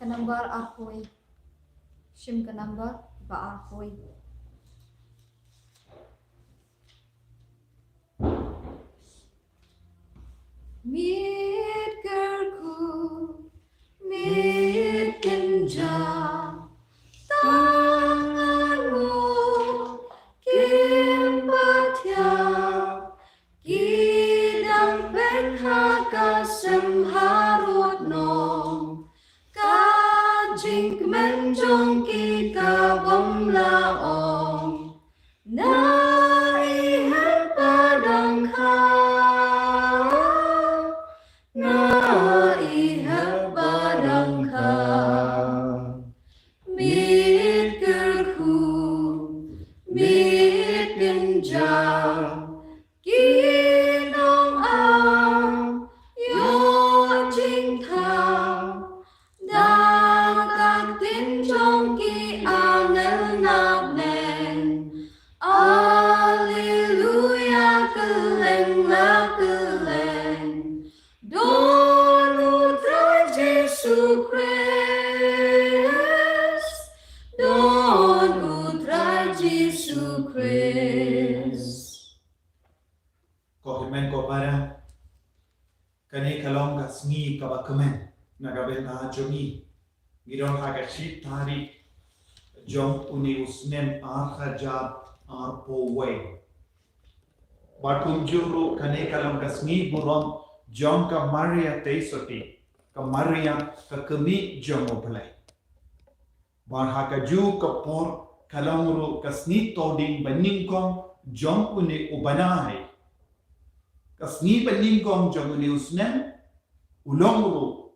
number arpoi. Shim ke number ba arpoi. Mit kerku, mit kenja, tanganmu kimbatya, kidang pekha semharut nom, kajing menjong kita bom laong, na ihat padang kha. Mit kerku, mit genja, kinong ang yo ching thao, dagat tin trong ki angel nap nen, Alleluia keleng la keleng, don utra Jesu Christ. Komen ko para kani kalong ka sngi ka ba komen nagabenta jogi giron ha ka shit tari jom uni usnem arha jab arpo way batum juru kani kalong ka sngi burom jom ka maria teisoti ka maria ka kemi jom oblai bar ha ka ju ka por kalong ru ka sngi toding baning kong jom uni ubanai kasni bening kong jong ni usnen ulong ru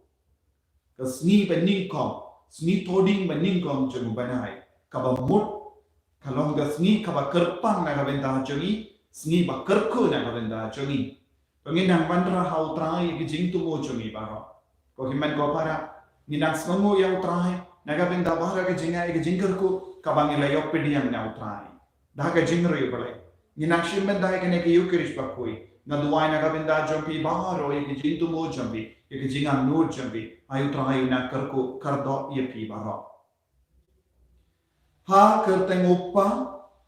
kasni bening kong sni toding bening kong jong banai kabamut kalong kasni kaba kerpang na kabenda jongi sni ba kerku na kabenda jongi penginang bandra hau trai ki jing tu mo jongi ba ko himan ko para minang smongo ya trai na kabenda bara ki jinga ki jingkerku kabang ilayok pediang na trai dah ka jingro yu balai minang shimben dai kene ki yukirish bakui ngaduai na kabenda jampi baharo ye jintu mo jampi ye jinga nur jampi ayu trayu na karku kardo ye pi baharo ha kerteng uppa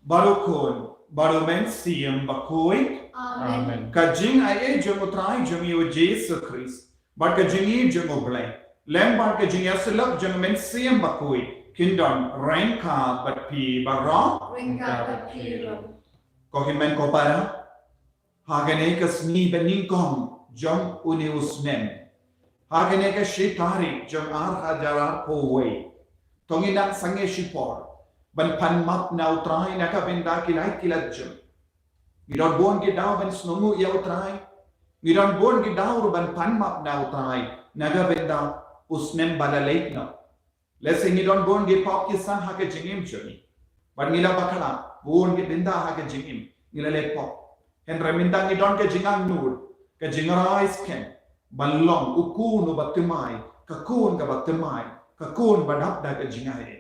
barukon barumen siem bakoi Amen. Kajing ay jemo trai jemi o Jesus Christ bar kajingi jemo blai lem bar kajing yaselap jemen siem bakoi kindon ranka bat pi baharo Ringka berpiro. ko himen ko para Hagane ka sni bening kong jom uni usnem. Hagane ka shitari jom hajarar poway. Tonginang sange shipor. Ban pan map na utray na ka benda kilay kilad jom. Ngiron buon gidaw ban snungu ya utray. Ngiron buon gidaw ban pan map na utray. Naga benda usnem balalait na. Lese ngiron buon gipop kisan hake jingim jomi. Ban ngila bakala buon gibenda hake jingim. Ngila lepop. Henry mindang idon ke jingang nur ke jingarais ken balong ukun batimai kakun ka batimai kakun badap da ke jingai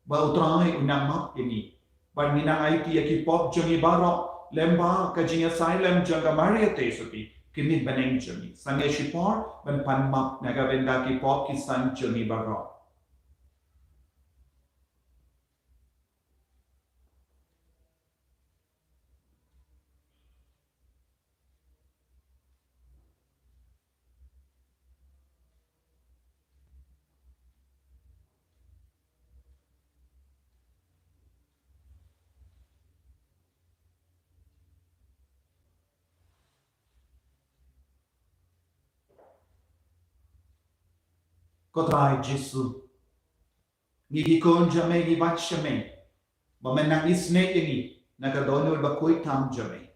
ba utrai unamap ini ban minang IT ki pop jongi baro lemba ke jinga silent jonga maria tesuti kini baneng jongi sange shipor ban panmap naga benda ki pop ki san jongi baro Kotrai Jesu. Ngi kon jame ngi batshame. Bamenang isne yengi nagadonul bakuy tam jame.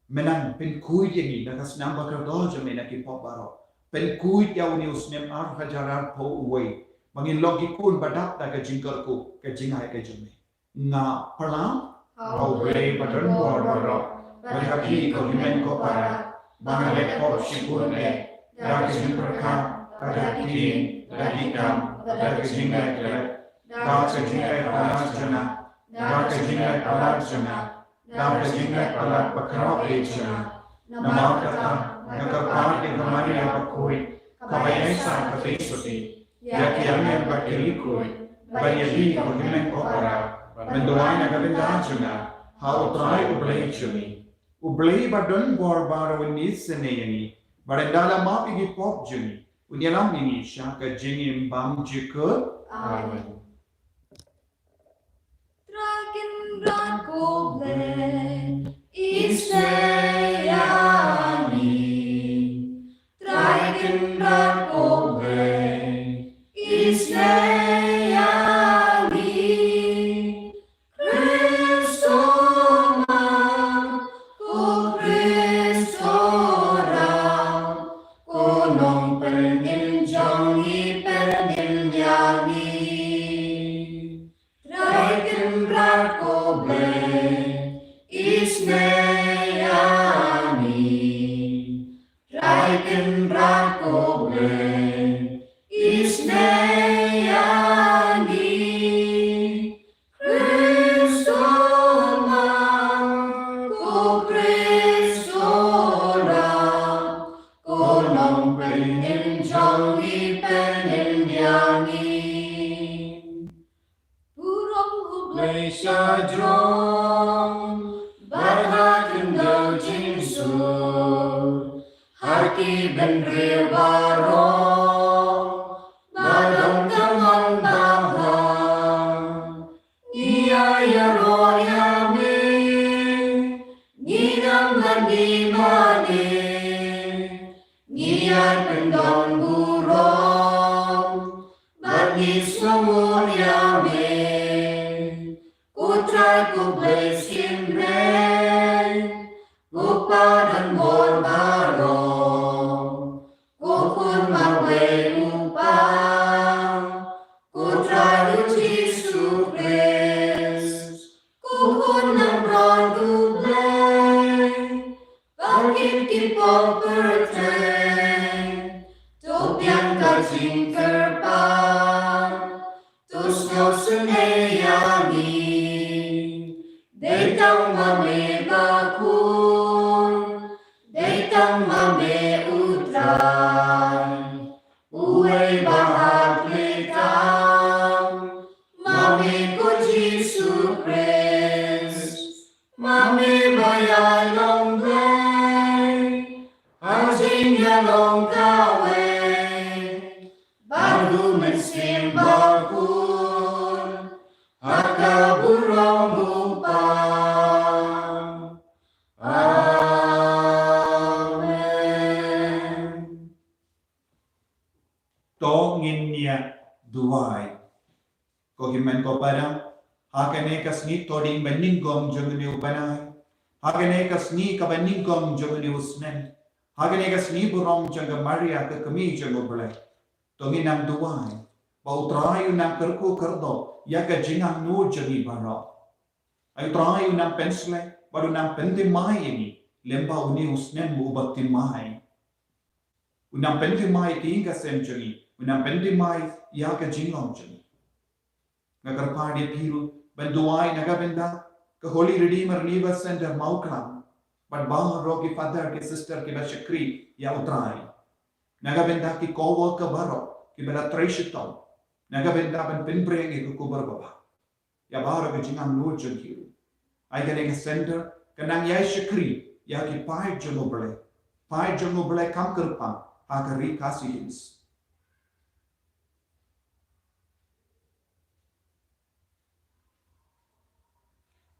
Menang pen kuy yengi nagasnam bakado jame nakipop baro. Pen kuy yaw ni usnem ar hajarar po uway. Mangin logi kun badak da ka jingkar ko ka jingay ka jame. Nga palang au bre badon boro. Berhapi ko himen ko para. Bangalek pop shikun da ka jingkar ka. Pada tin, radikam, pada kejingai kelak, dah kejingai alat jana, dah kejingai alat jana, dah kejingai alat bakarau jana. Nama kata, nakapar di kamari apa kui, kabayai sang kati suti, Yaki amin bakirikui, bayadi kogimen kopara, mendoai nagabenda chunga, ha utrai ublei chumi. Ublei badon bor baro winis seneyani, barendala mapigi pop juni, unyalam ini syaka jingim bam jika. Amen. Draken Drakoble, Isleani. Draken Drakoble, Isleani. Christoma, ko Christora, konong peninjangi peninyani. Draken Drakoble, Isleani. Draken Drakoble, Isleani. Christoma, ko Christora, konong peninjangi peninyani. Malaysia Jom, Barhat Indo Jinsur, Haki Benril Baro, Badong Tangan Bahar, Nia Yaroyame, Ninam Mandi Mane, Nia Pendon Burong, Bani Sungun Yame. Try to place in rain, upadan borbaro, kukun magwe upang, try to Jesus Christ, kukun ng produble, bakit kipong perten, tupyan kajing kerpan, tusno sunayani. Deitang mame bakun, deitang mame utray, uwe bahat letang, mame ko Jesus Christ, mame bayalong bay, hajing yalong kawe, baru mensim bakun, akaburong duai. Kogimen ko parang hakane kasni toding bening gom jengni upanai. Hakane kasni kabening gom jengni usnen. Hakane kasni burong jengga Maria ke kami jenggo belai. Tongin nam duai. Bau trayu nam kerku kerdo ya ke jingang nu jengi bara. Ayu trayu nam pensle baru nam penti mai ini lemba uni usnen mu bakti mai. Unam penti mai ki ka senjungi. Unam penti mai ya ke jingong jengi. Nagar padi piru benduai nagabenda ke Holy Redeemer Liver Center Mauklam but bang rogi father ke sister ke bashakri ya utrai nagabenda ki cowork ke baro ki bela treshito nagabenda ben pinbreng ke kubar baba ya baro ke jingang nur jengkiru ai ke center kenang ya shakri ya ki pai jengobele kam kerpang akari kasihins.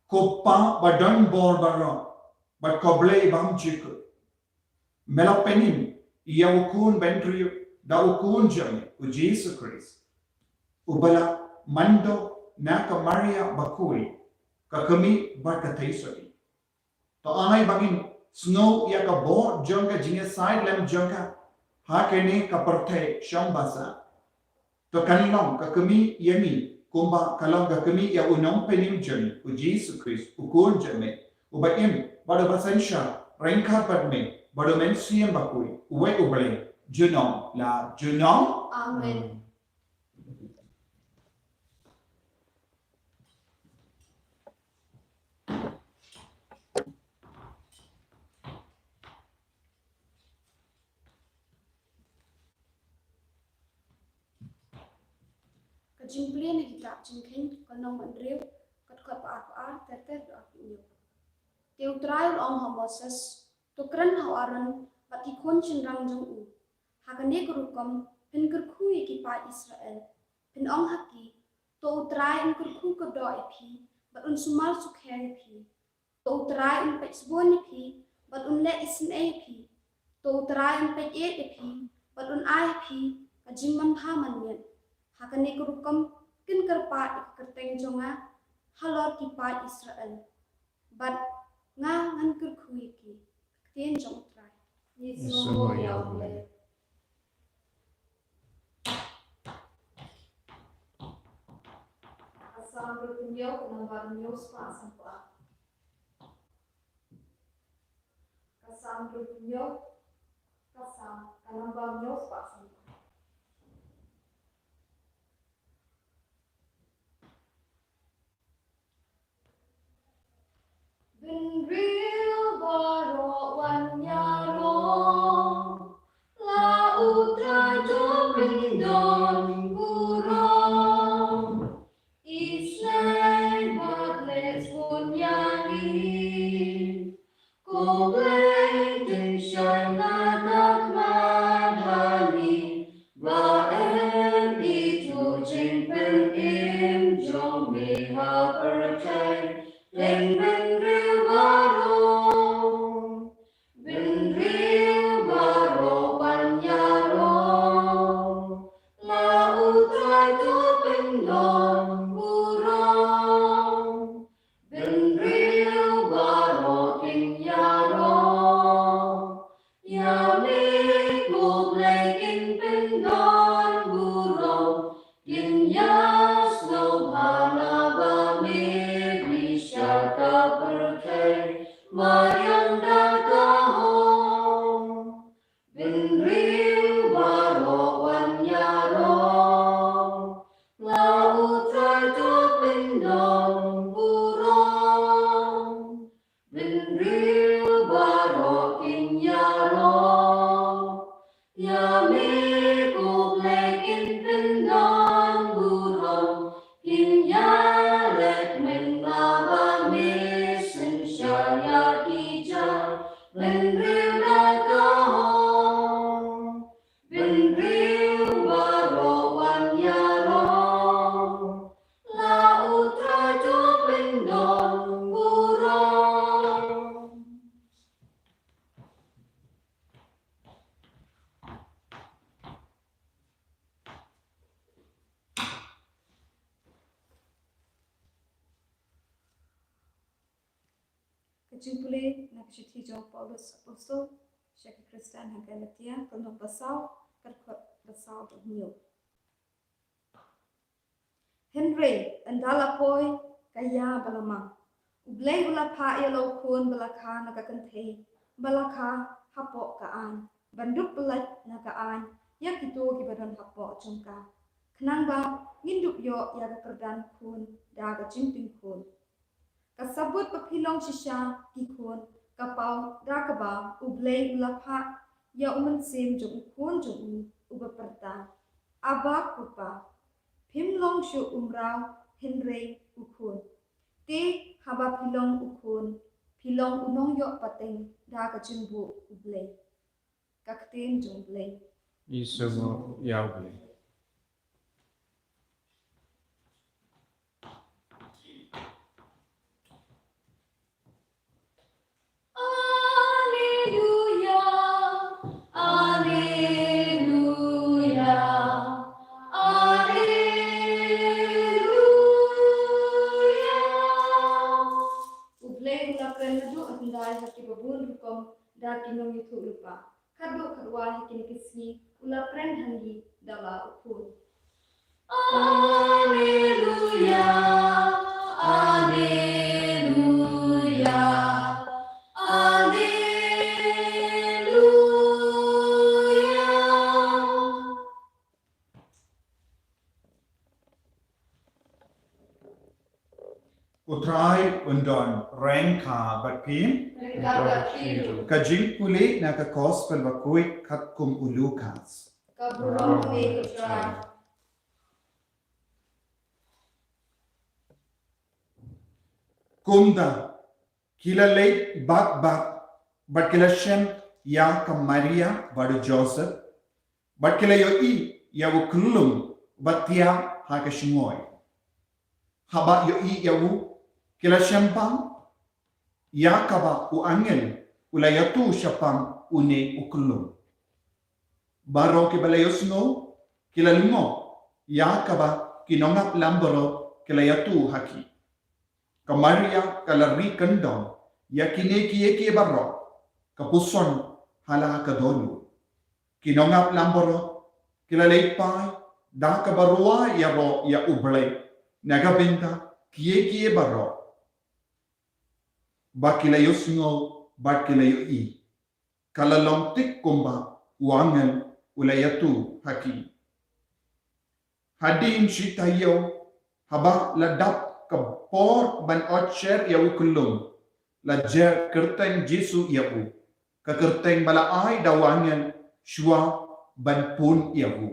Kopa badan bor bara but koble bang chik melapenin ia ukun bentri da ukun jami u Jesus Christ ubala mando na ka Maria bakui ka kami barkataisari to anai bangin snow ia ka bor jangka jinga side lem jangka hakene ka perthe shambasa to kanilong ka kami yami kumba kalau ka kami ya unong penim jami u Jesus Christ ukun jami u baim bado basensha rengka padme bado mensiam bakui uwe ubale junong la junong amen. Kejimpulian kita jingking kanong mandriu kat apa teter apiu. Teu trial on Moses to kran hawaran bati kon chenrang jong u. Hakane kurukom pin kerkhui ki pa Israel. Pin ong haki to utrai in kerkhu ko do epi but un sumal sukhe epi. To utrai in pek sbon epi but un le isin epi. To utrai in pek epi but un ai epi kajimman paman yen. Hakane kurukom kin kerpa kerteng jonga halor ki pa Israel. But nga ngan kerkhui ki tien jong trai. Yesu ya boleh. Kasam bertunjuk nomor news pasang pa. Kasam bertunjuk kasam nomor news pasang pa. Bin real baro wanyaro la utra jo bindon burong Israel badles bunyani kobleng din shanadak madani baen itu jingpen im jong miha percay Leng ben real baro wanyaro la utrai tu pendon burong ben real baro tinyaro ya me kublai in pendon burong yin yas no halaba me Shaka percay mayang datahong bin real baro wanyaro la utrai tu pendon burong bin real baro kinyaro ya me kublek in pendon burong kinyarek menlaba mesen syariat hijau ben real datahong ben real baro wanyaro la utrai tu pendon burong Kejimpuli nak cerita jong Paulus Apostol, syaki Kristen hang Galatia, kalau basau kerkut basau berniu. Henry andala poi kaya balama. Ublay ulapa ia lokun balaka nagakantay, balaka hapok kaan, banduk belat nagaan, yak itu kibadan hapok jongka. Kenang ba nginduk yo ya kerdan kun daga jimping kun. Kasabut papilong sisya kikun kapau dakaba ublay ulapa ya umansim jong ukun jong ubaperta abak upa pimlong syu umraw Henry ukun te haba pilong ukun pilong unong yok pateng daga jimbu ublay kakten jong ublay Yesu ya boleh. Kinong itu lupa. Kado kadwa hikin kisni ula pren hangi dala ukun. Alleluia, Alleluia, Alleluia. Utrai undon rengka batpim kajingpuli na ka gospel bakui katkum ulukas. Kaburong may utrai. kumda kila late bak but kila shem ya ka Maria badu Joseph but kila yo I ya wu kulum batia ha ka shimoy haba yo I ya wu kila shempang ya ka ba u angel ula yatu shapang une ukulum baro ke bala yosno kila limo ya ka ba kinongap lambaro kila yatu haki ka Maria kala ri kandong ya kine kiye barro ka puson hala ka dolu kinongap lambaro kila leipai da ka barua ya ro ya uble naga benta kiye barro ba kila yosno ba kila yo I kala long tik kumba wangen ulayatu haki hadin shitayo haba ladap ka por ban ocher ya ukulum la jer kerteng Jesu ya u ka kerteng bala ai dawangan shua ban pun ya u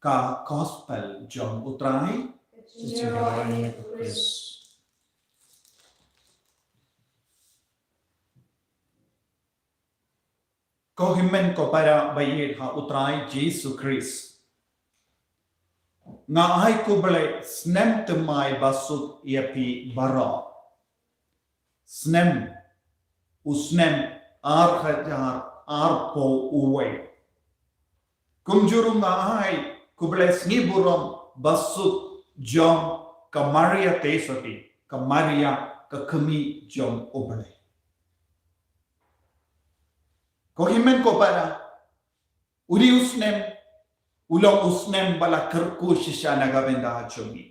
ka gospel John utrai Cicirani Chris. ko himen ko para bayir ha utrai Jesu Christ nga ai ko bale snem te mai basut iapi bara snem usnem ar khajar ar po uwe kumjuru nga ai ko bale sniburom basut jom ka Maria tesoti ka Maria ka kami jom obale ko himen ko para uri usnem ulong usnem bala kerku shisha naga benda chogi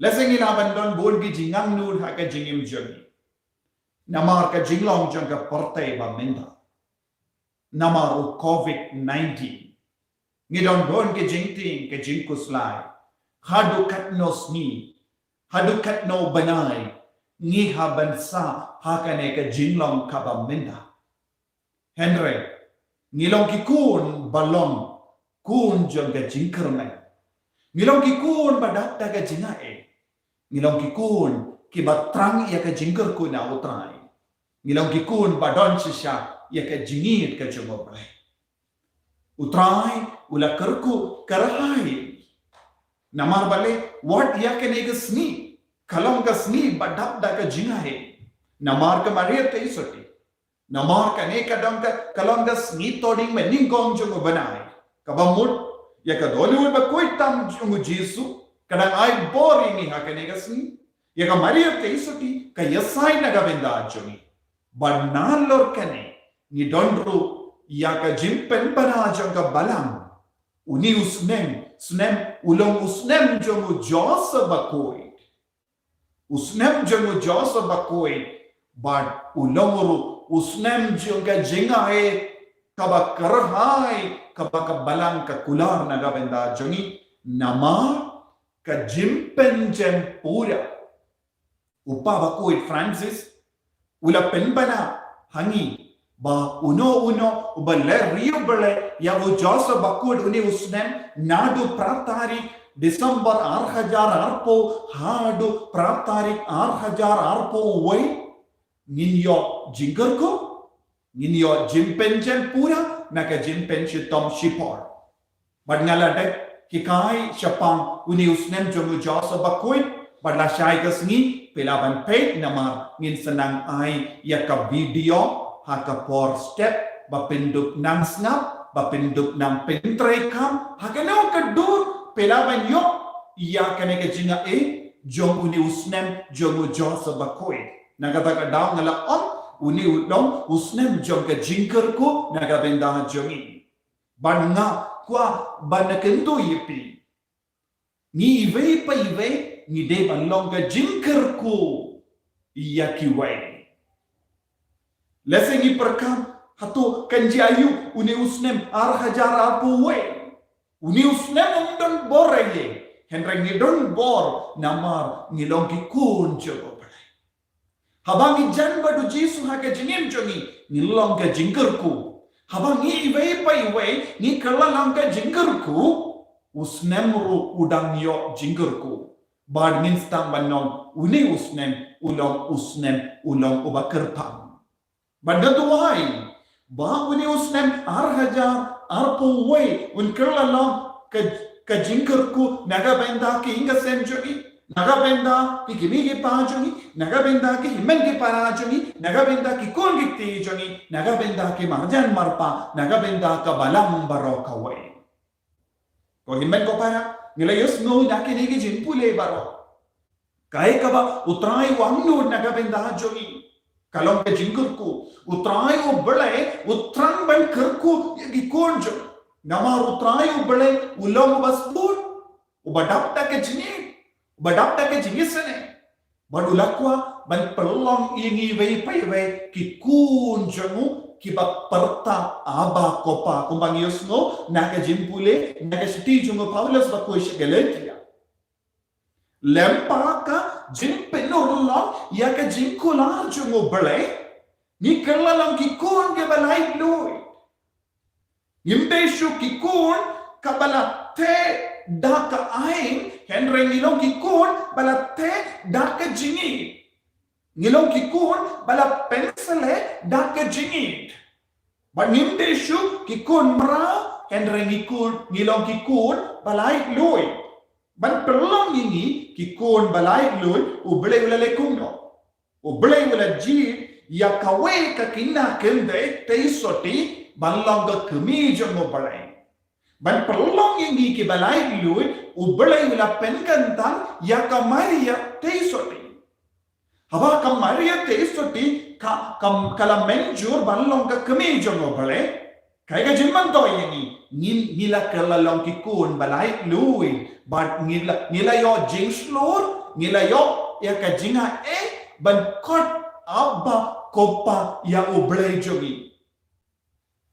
leseng ila bandon bol gi jingang nur ha ka jingim jogi namar ka jinglong jong ka portai ba menda namar u COVID-19 ngidon don ke jingting ke jingkuslai hadu katno sni hadu katno banai ngi ha bansa ha ka ne ka jinglong ka ba menda Henry ngilong ki kun balong kun jong ga jingker mai ngilong ki kun badat ta ga jinga e ngilong ki kun ki batrang ya ka jingker ku na utrai ngilong ki kun badon shisha ya ka jingit ka jomo bai utrai ula kerku karahai namar bale what ya ka ne ga sni kalong ga sni badat da ka jinga e namar ka Maria te isoti namar ka ne ka dong ka kalong ga sni toding me ning gong jomo banai kabamut ya ka Hollywood ba koi tam jungu Jesu kadang ai boring ni hakane gasni ya ka Maria te isoti ka yasai naga benda joni banalor kane ni donru ya ka jimpen bana janga balam uni usnem ulong usnem jungu Josa bakoi usnem jungu Josa bakoi but ulonguru usnem junga jinga e kaba karahai kaba balang ka kular naga benda joni nama ka jimpen jem pura upa bakoi Francis ula penbana hangi ba uno uba le rio bale ya wo Josa bakud uni usnem nadu pratari December 6000 arpo hadu pratari 6000 arpo wai ninyo jingerko ninyo jimpenchen pura naka jimpenchen tom shipor badngala de kikai shapang uni usnem jomu Josa bakuin badla shai gasni pelaban pay namar ngin senang ai yaka video haka por step bapinduk nang snap bapinduk nang pentrekam hakano kadur pelaban yo ya kaneka jinga e jom uni usnem jomu Josa bakuin nagata daw ngala on uni udong usnem jom ka jingker ko nagabenda jomi banna kwa banakento yipi ni ive pa ive ni de banlong ka jingker ko yakiwai leseng iperkam hato kanji ayu uni usnem 6000 apu we uni usnem undon boreye henreng ni don bor namar ngilong ki kun jogo Habang ijan badu Jesu haka jingim jongi nilong ka jingkerku Habang iwe pa iwe ni kalalang ka jinggerku usnemru udang yo jinggerku. Bad minstang banong uni usnem ulong uba kerpang. Bandatuai ba uni usnem hajar arpuwe un kalalang ka jinggerku naga benda ki inga senjoi. Naga benda ki kimi ki pajoni, naga benda ki himen ki parajoni, naga benda ki kon ki tijoni, naga benda ki marjan marpa, naga benda ka balang baro kawai. Ko himen ko para nilayos no nakini ki jimpule baro. Kai kaba utrai wangno naga benda joni. Kalong ka jingkurku utrai o bale utrang ban kerku ki konjo. Namar utrai o bale ulong basbun ubadapta ke jini. Badapta ke jingisane badulakwa ban perlong ingi wei pai wei ki kun jangu ki ba perta aba kopa kumbang yosno naka jimpule naka siti jungo Paulus ba ko Galatia lempa ka jimpenurlong ya ka jinkula jungo bale ni kalalang ki kun ke balai loi imbeshu ki kun kabala te daka aing Henry ngilong kikun bala te daka jingit. Ngilong kikun bala pensele daka jingit. But ngimde shu kikun mra Henry ngilong kikun balai loy. Ban perlong ini kikun balai loy ubele ulale kuno. Ubele ula jid ya kawe kakina kende te isoti banlong ka kemi jongo balai. Ban perlong ini ki balai loy ubelai wala penkantang ya ka Maria teisoti. Haba ka Maria teisoti kala menjur banlong ka kemi jongo bale. Kai ka jimman to ini nila kala long ki kun balai loy. But nila yo jingslor nila yo ya ka jinga ban kot abba kopa ya ubelai jogi.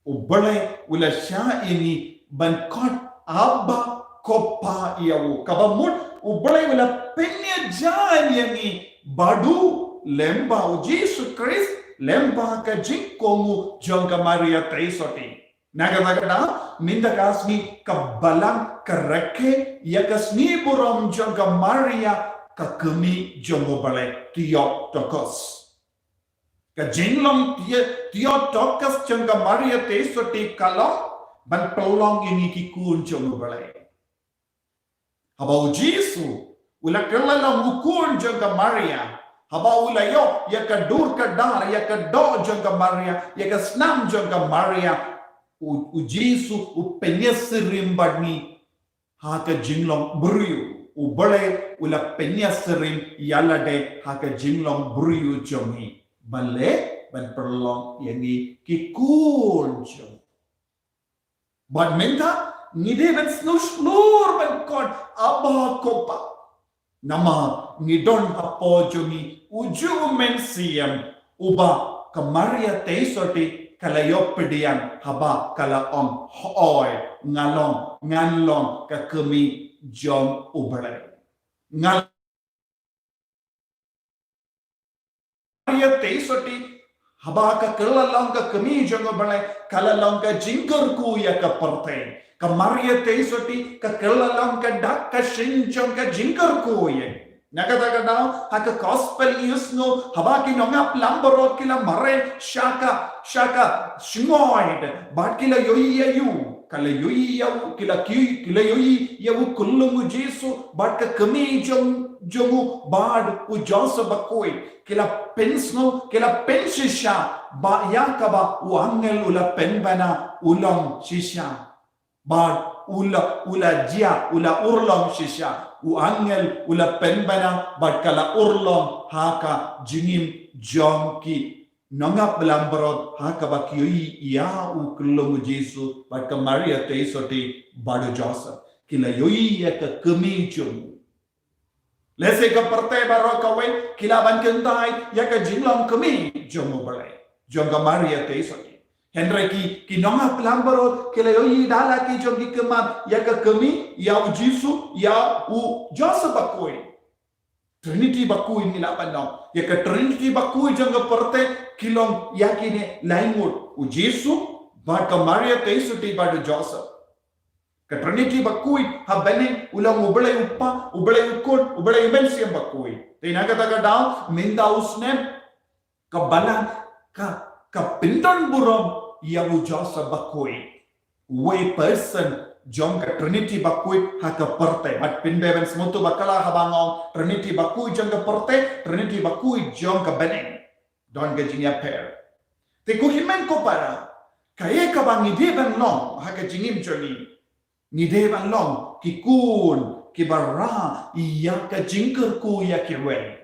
Ubelai wala sya ini ban kot abba kopa iawu kabamut ubelai wala penya jan yangi badu lemba o Jesus Christ lemba ka jingkomu jongka Maria teisoti naga minda kasni kabalang karake ya kasni buram jongka Maria ka kemi jongo balai tiok tokos ka jinglong tiok tokos jongka Maria teisoti kalong ban tolong ini ki kun jongo balai. Habau Jesu ula kala ngukun jongka Maria. Habau ula yo ya ka dur ka dar ya ka do jongka Maria ya ka snam jongka Maria. U Jesu u penyesirim badni ha ka jinglong buriu. U balai ula penyesirim yalade ha ka jinglong buriu jongi. Bale ban perlong yani ki kun jong. But minta ngide ben snushlur ben kon abah kopa. Nama ngidon hapo jomi uju men siem uba ka Maria teisoti kala yopedian haba kala om hoy nganlong ka kemi jom ubale. Maria teisoti haba ka kalalang ka kami jongo balai kalalang ka jingger ku ya ka parte ka Maria teisoti ka kalalang ka dak ka shinjong ka jingger ku ye nakata daw ha ka gospel news no haba ki nonga plamborot kila mare shaka shingoid bat kila yoi yu kala yoi yu kila yoi yu kullum Jesu bat ka kami jongu bad u Joseph bakoi kila pensno kila pensisha ba yakaba u angel ula penbana ulong shisha bad ula jia ula urlong shisha u angel ula penbana bad kala urlong haka jingim jongki nongap belambrot haka bakioi ya u kullong Jesu bad ka Maria teisoti bad Joseph kila yoi ya ka kemi jong Lese ka parte baro kawe kilaban kentai ya ka jinglong kami jongo balai jonga Maria teisoti Henry ki nonga plambaro kelayo dala ki jongi kemat ya ka kami ya u Jesu ya u Joseph bakoi Trinity bakui nilaban no ya ka Trinity bakui jonga parte kilong yakine laimut u Jesu Bat ka Maria teisuti badu Joseph. Ka Trinity bakui ha bening ulang ubelai uppa, ubelai ukun, ubelai imensiam bakui. Tinaga taga daw minda usnem ka balang ka pinton burom yawu Joseph bakui. Way person jom ka Trinity bakui ha ka perte. Bat pinbeban semutu bakala habangong Trinity bakui jom ka perte, Trinity bakui jom ka bening. Don ka jingya pair. Te kuhimen ko para kaya ka bang ideban long ha ka jingim joni. Ideban long kikun kibara iya ka jingker ku ya kiwe.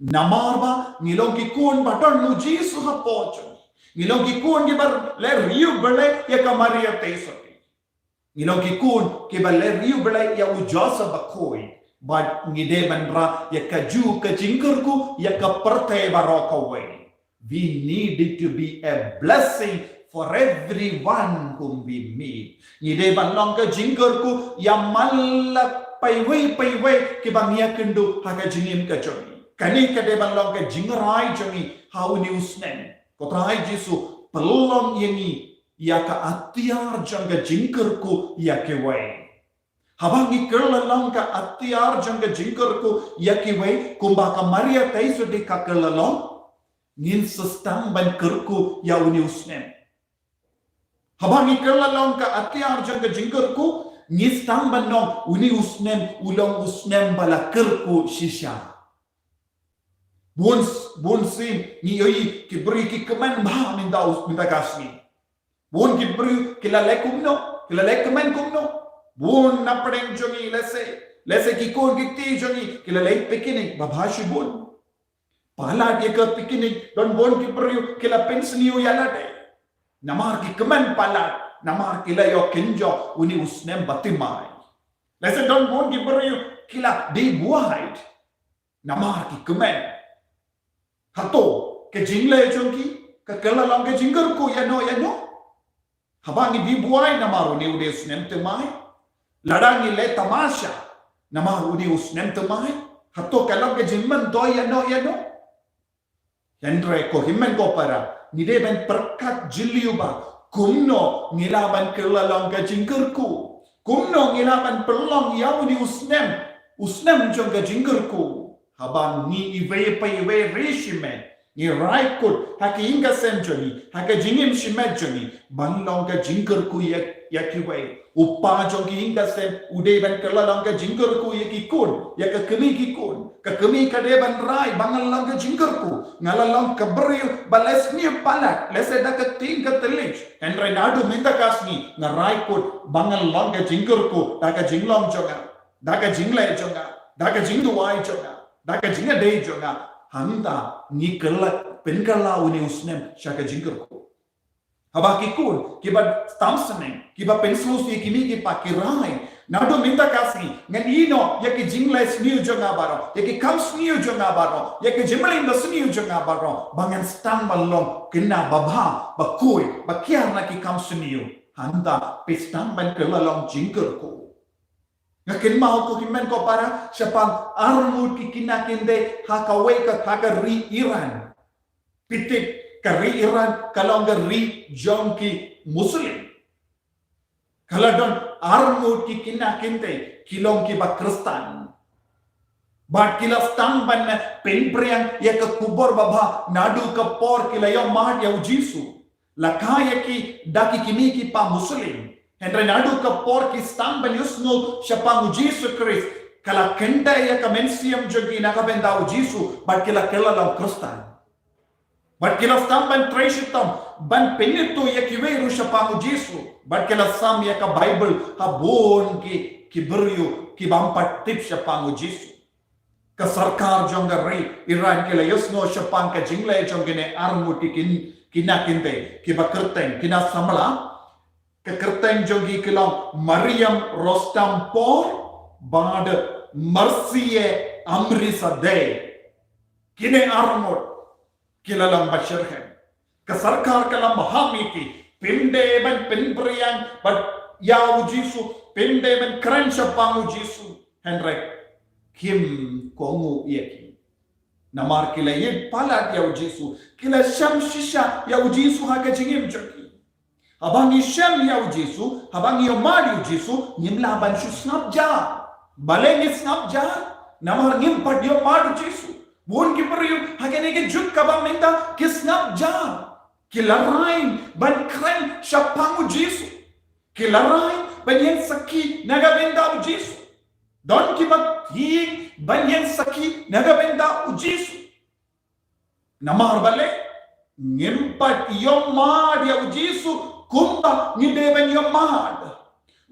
Namarba ngilong kikun baton nu Jesus ha pocho. Ngilong kikun kibar le riu bele ya ka Maria teisoti. Ngilong kikun kibar le riu bele ya u Joseph bakoi. But ngideban ra ya ka ju ka jingker ku ya ka perte barokawe. We need it to be a blessing for everyone whom we meet. Ngideban long ka jingker ku ya malak paiwei ke bangya kendu ha ka jingim ka joni. Kani ka deban long ka jingrai joni how newsnen. Kotrai Jesu pelong yengi ya ka atiar janga jingker ku ya ke wei. Habangi kerlalong ka atiar janga jingker ku ya ke wei kumba ka Maria taisu di ka kerlalong ngin sistang ban kerku ya uniusnen. Habangi kerlalong ka atiar janga jingker ku ngistang ban nong uniusnen ulong usnen bala kerku shisha. Bun sin ni yoi ki beri ki kemen bah minta kasih. Bun ki beri kila lekumno, kila lekumen kumno. Bun napreng jongi lese ki kon ki ti jongi kila lek pikinik babhashi bun. Pala dia ke pikinik don bun ki beri kila pensniu yalade. Namar ki kemen pala, namar kila yo kinjo uni usnem batimai. Lese don bun ki beri kila di buahid. Namar ki kemen. Hato ke jingle chonki ke kelalang ke jingger ku ya no habangi di buai namaru ni ude usnem temai ladangi le tamasha namaru ude usnem temai hato kelang ke jingman do ya no yandre ko himmen ko para ni de ben perkat jiliuba kumno ngilaban kelalang ke jingger ku kumno ngilaban pelong ya ude usnem jong ke jingger ku habang ni iwe reshime ni raikut haki inga senjoni haka jingim shimejoni banlong ka jingker ku yakiwe upa jongi inga sen udeban kelalong ka jingker ku yakikun yaka kemi kikun ka kemi ka deban rai bangalong ka jingker ku ngalalong ka beriu bales ni palat lese da ka ting ka telich enre nadu minta kasni na raikut bangalong ka jingker ku da ka jinglong jonga da ka jingle jonga da ka jingduai jonga Daka jinga day jonga handa ni kala penkala uni usnem shaka jingerko. Habaki kun kiba stamsene kiba penslus ye kimi ki pakirai nado minta kasi nganino yaki jingles niu jonga baro yaki comes niu jonga baro yaki jimling the niu jonga baro bangan stam balong kina babha bakui bakiar na ki comes niu handa pistam ban kala long jingerko. Ngakin mau ko himen ko para siapang armut ki kinakinde hakawe ka hakari Iran. Pitik kari Iran kalau ri jongki Muslim. Kalau don armut ki kinakinde kilong ki ba Kristen. Bat kilas tamban penpriang ya ke kubur baba nadu ke por kilayo mad ya ujisu. Lakaya ki daki kimi ki pa Muslim. Henry nadu ka por ki stamban yusno siapang Jesus Christ kala kenda ya ka mensiam jogi nakabenda ujisu bat kila lang Kristen. Bat kila stamban treshitam ban penito ya kiweru siapang ujisu bat kila sam ya ka Bible habon ki beriu ki bampat tip siapang ujisu. Ka sarkar jongari Iran kila yusno siapang ka jingle jongine armuti kinakinte ki bakerteng kina samala kekerteng jogi kilang Mariam Rostam por bad Marsiye Amrisade kine armor kilalang basyarhen kasarkar kalam mahamiti pinde ban pinpriang but yau Jisu pinde ban krencha pangu Jisu Henrik kim kongu yeki namar kila yed palat yau Jisu kila shamshisha yau Jisu haka jingim jogi habang isyam yaw Jesu, habang yomadi Jesu, ngimlaban siya snabja. Baleng snabja, namar ngimpat yomadi Jesu. Buon kiperyum, hagenege juk kabang minta kisnabja. Kilarain ban kren syapangu Jesu. Kilarain ban yen saki nagabenda u Jesu. Don kibat hing ban yen saki nagabenda u Jesu. Namar bale ngimpat yomad ya u Jesu. Kumba ngideban yomad.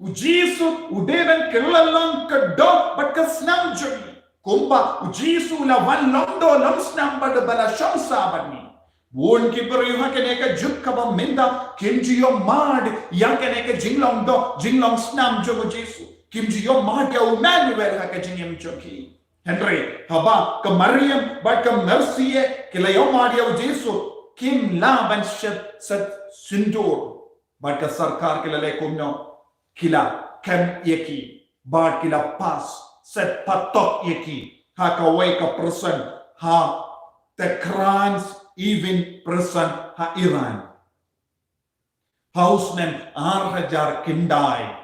U Jesu udeban kelalang kedok bat kesnam jodi. Kumba u Jesu la wan londo lam snam bad bala shamsa badni. Buon kiper yuha keneka juk kaba minda kimji yomad yang keneka jinglong do jinglong snam jogo Jesu. Kimji yomad ya Emmanuel haka jingem joki. Henry haba ke Maryam bat ke Mercie kila yomad ya Jesu kim la ban shat sat sundur. Bad sarkar kila lekumno kila kem yeki bad kila pas set patok yeki ha kawai ka person ha the crans even person ha Iran hausnem 8,000 kindai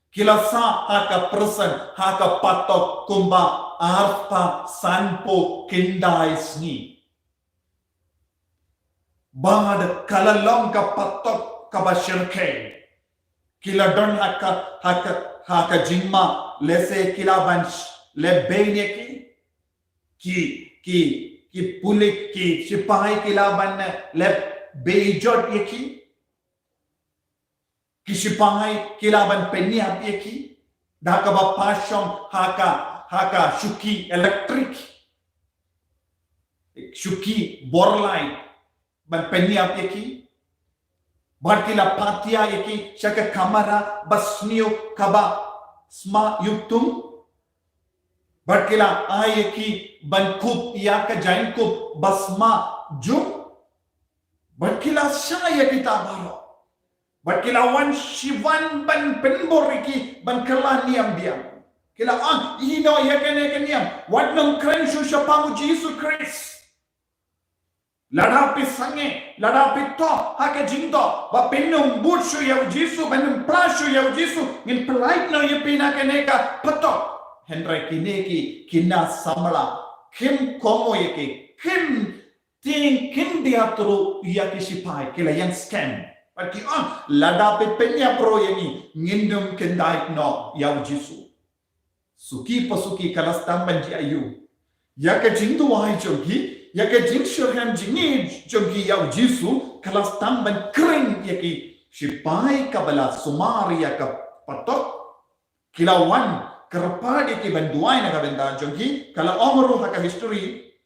kila sa ha ka person ha ka patok kumba arpa sanpo kindai sni bad kalalong ka patok kabashirke kila don haka jingma lese kila banch le bene ki pulik ki sipahi kila ban le bejot yeki ki sipahi kila ban penyap yeki daka ba passion haka shuki electric shuki borlight ban penyap yeki Barkila patia yeki shaka kamera basnio kaba sma yuktum Barkila ayeki bankup yaka jainkup basma jum Barkila shaya kita baro Barkila wan shivan ban penboriki ban kala niam diam Kila ino yakene niam wat nang krenshu shapangu Jesus Christ Ladapi sange, ladapi to, haka jingdo, ba penum burshu ya Jesu, benum plashu ya Jesu, ngin pelait no ye pina keneka patok. Hendra kineki kina samala, kim komo yeke, kim ting kim diatru ya kisipai, kila yang scam. Bagi ladapi penya pro yani ngindum kendait no ya Jesu. Suki pasuki kalas tamban ji ayu. Ya ke jingdu wahai jogi. Yaka jingshoram jingi jogi yaw Jesu kalas tamban kring yaki sipai kabala sumari yaka patok kilawan kerpadi ki banduai na kabenda jogi kala omru haka history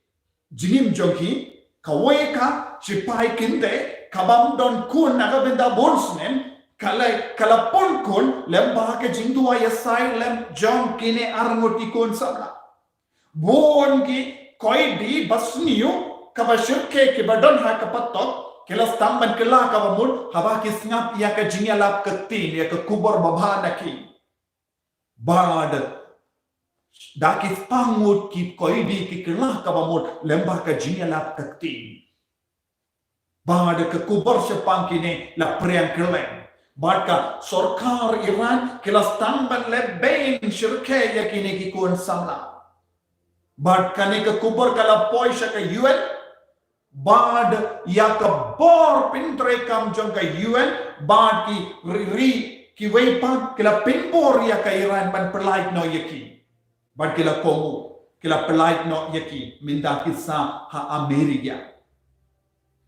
jingim jogi kawai ka sipai kinde kabam don kun na kabenda bonsmen kala pon kun lembah ke jingdua yasai lem jom kine arngoti kun sabla bon ki koi di basniu kabashirke ke badon ha kapatok kelas tamban kela kabamul haba kisngap ya ka jingalap ketin ya ke kubur babana ki bad dakis pangut ki koi di ki kela kabamul lembah ka jingalap ketin bad ke kubur sepang kini la priang keleng bad ka sorkar Iran kelas tamban leben shirke ya kini ki kun samla Bad kane ke kubur kala poisha ke UN bad ya ke bor pintre kam jong ke UN bad ki weipan kila pinbor ya ke Iran ban pelait no yeki bad kila komu kila pelait no yeki minda kisa ha Amerika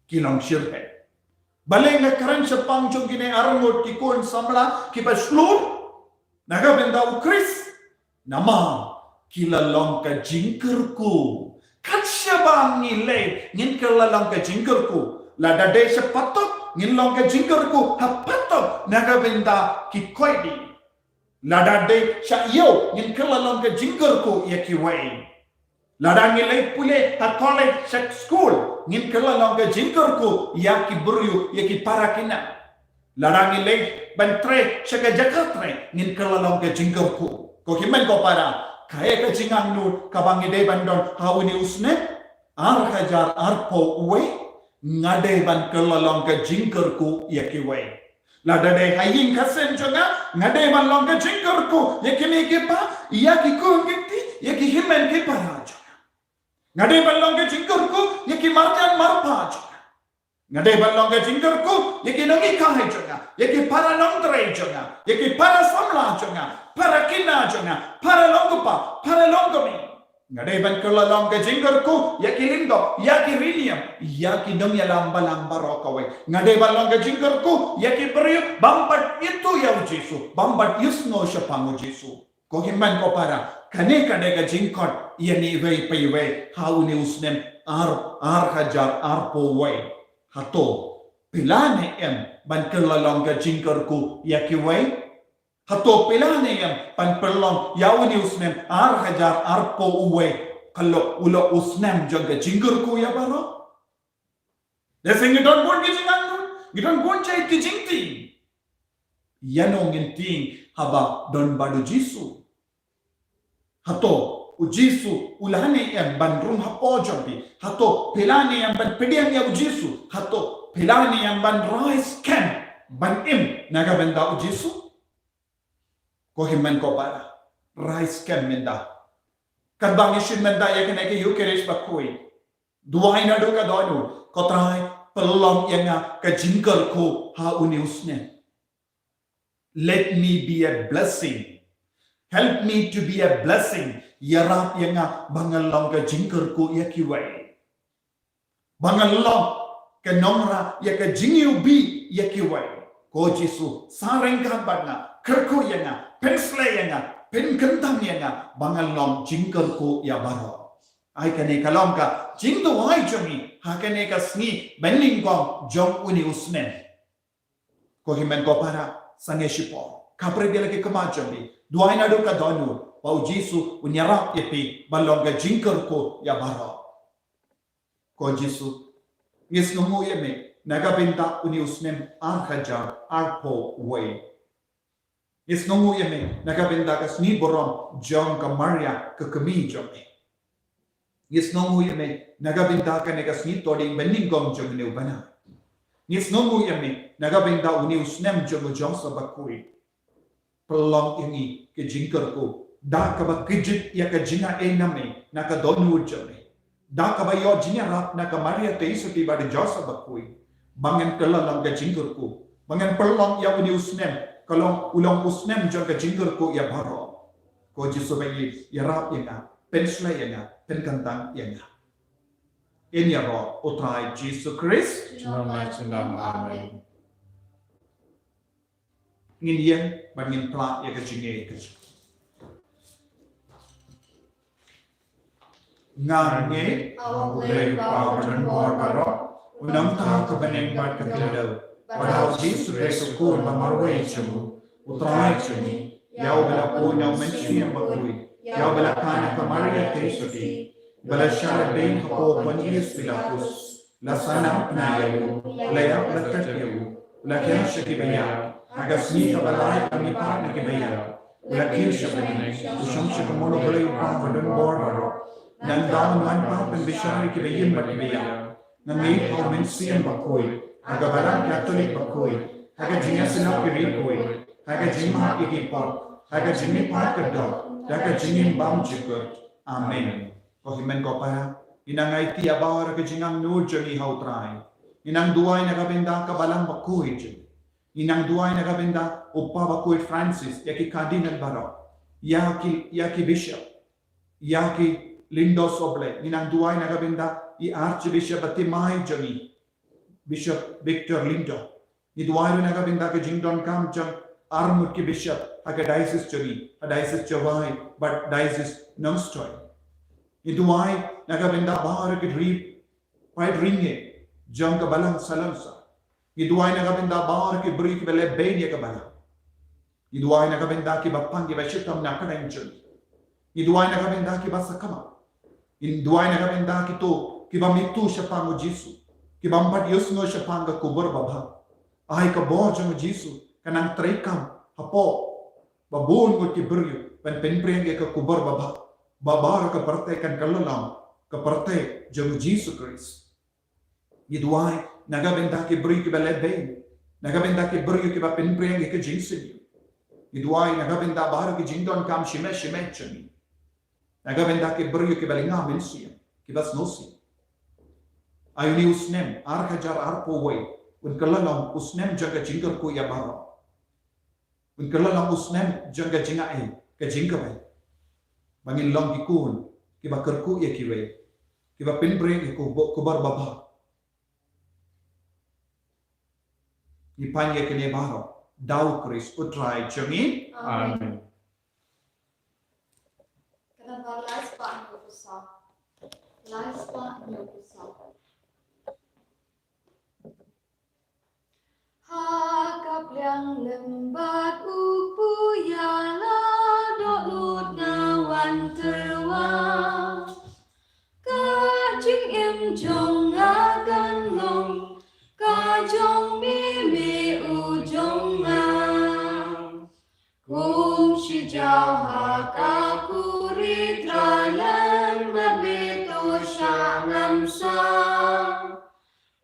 kilong shirhe baleng na karan sepang jong kine arangot ki kun samla ki paslur naga benda ukris nama kila long ka jingkerku katsya bang nilai ngin kila long ka jingkerku la dade se patok ngin long ka jingkerku ha patok naga benda ki koidi la dade sya yo ngin kila long ka jingkerku ya ki wai la da ngilai pule ha college sek school ngin kila long ka jingkerku ya ki buryu ya ki parakina la da ngilai bantre sek jakatre ngin kila long ka jingkerku ko himan ko para kaya ka jingang nu kabangi de bandon hawini usne arhajar arpo uwe ngade ban kelalong ka jingkerku yakiwe Lada de haying kasen jonga ngade balong ke jingker ku yekime ke pa ya ki ku ngiti yeki himen ke para jonga ngade balong ke jingker ku yeki marjan marpa jonga ngade balong ke jingker ku yeki nongi kahai jonga yeki para nongdre jonga yeki para samla jonga para kina jonga para longupa para longomi ngade ban kala long ke jingker ku yeki lindo yaki rinium yaki nong ya lamba lamba rokawe ngade balong ke jingker ku yeki periuk bambat itu ya Jesu bambat yusno shapango Jesu ko himman ko para kane kade ke jingkot yani wei pei wei hauni usnem ar hajar ar po wei hato pilane em ban kala long ke jingker ku yaki wei hato pilane em pan perlong yauni usnem ar hajar ar po uwe kalau ulo usnem jaga jingker ku ya baro they saying you don't want getting angry you don't want chai kitching thing yanong inting haba don badu jisu hato u jisu ulane em ban rum hapo jobi hato pilane em ban pediam ya u jisu hato pilane em ban rise camp ban im naga benda u jisu ko himman ko para rise camp menda kadang isin menda ya kena ke yukeres bakui duai na do ka donu ko trai pelong yang ka jingker ko ha uniusne let me be a blessing help me to be a blessing yarap yang bangalong ka jingker ko yakiwai bangalong ka nomra ya ka jingiu bi yakiwai ko jisu sareng ka banga kerko yang pensle yang pen kentang yang bangalong jingker ko ya baro ai kane kalong ka jingdo ai jomi ha kane ka sni benling gong jong uni usnen ko himen ko para sange shipo kapre gele ke kamajomi duai na do ka donu pau jisu unyara yepi balong ka jingker ko ya baro ko jisu yes no mo yeme naga binta uni usnen ar hajar ar po way yes no mo yeme naga binta ka sni borom jong ka maria ka kami jomi yes no mo yeme naga binta ka nega sni toding bening gom jong ne ubana yes no mo yeme naga binta uni usnem jong jong sa bakui pelong ini ke jingker ko da ka ba kijit ya ka jinga e name na ka donu jomi da ka ba yo jinya rap na ka maria te isu ti ba de josa bakui bangen kelalang ka jingker ko bangen pelong ya uni usnem kalong ulong usnem jong ka jingker ko ya baro ko jisu bayi ya rap ya pensla ya pen kantang ya in ya ro utrai Jesus Christ Amen. ngin yen bangin pla ya ka jinge ka ngange Boleh kau berdoa karo, unang ta ka baneng bat ka tado padahal Jesus Christ ko mamarwe chemu utrai chemu yau bala po na mention bakui yau bala kana ka maria tesoti bala shara bain ko panies pilapus la sana na yayu la ya lakat yayu la kya shaki baya aga sni ka bala kami pa na ke baya la kya shaki usam shaka mono bala pa vadon bor dan daun man pa pen bishari ke bayin bat baya nami ko mention bakui aga bala katolik bakui aga jinga sino ke bakui aga jima ikipa aga jimi pa ka do daga jingin bam jikut amen ko himen ko para inangai ti abawar ka jingang nur jami hautrai inang duai na kabenda ka balang bakui inang duai na kabenda uppa bakui Francis yaki cardinal baro yaki bishop yaki lindo soble inang duai na kabenda i archbishop atimai jami bishop Victor Lindo i duai na kabenda ka jingdon kam jang armut ki bishop aga diocese jami a diocese jawai but diocese nongstoy i duai na kabenda bahar ki drip pai ringe jang ka balang salamsa i duai na kabenda bahar ki bri ki bele bein ka balang i duai na kabenda ki bapang ki bashitam na karenchun i duai na kabenda ki basakama in duai na kabenda ki to ki bamitu shapango Jisu ki bambat yusno shapanga kubur baba ai ka bojang Jisu kanang traikam hapo babun mo ki brio pen penprenge ka kubur baba babar ka parte kan kalalam ka parte jang Jesus Christ i duai naga benda ki bri ki bele bein Nagabenda ki beryu ki ba pinbreng ki jinsin. Iduai nagabenda baru ki jingdon kam shime chami. Nagabenda ki beryu ki balinga minsia ki bas nosi. Ayuni usnem arkajar arpowai un kalalong usnem jaga jingkar ku ya bara. Un kalalong usnem jaga jingai ke jingkabai. Bangin long ki kun ki ba kerku ya kiwe. Ki ba pinbreng ku bar baba. Ipanya kene baro dau Kris utrai jami. Amen. Kenapa lais pak nyo kusah? Lais pak nyo kusah. Hakap yang lembat upu yala dok lut ngawan terwa. Kacing em jong ngagan long. Kajong mimi ujong ngang. Kung si jau hakakuri trayan mabito siya ngamsang.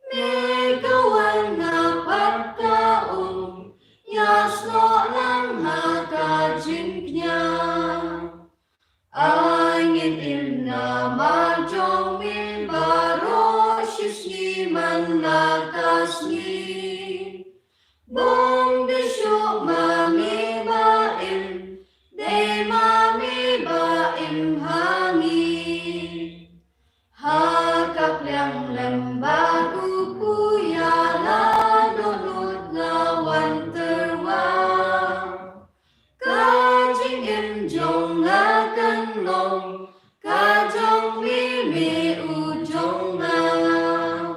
Megawan ngapat kaong yasno lang hakajingnya. Angin imna majong mimbaro shisni manakasni. Bong desyok mami baim, de mami baim hangi. Hakap yang lembat upu yala donut ngawan terwang. Kajing im jong akan long, kajong mimi ujong ngang.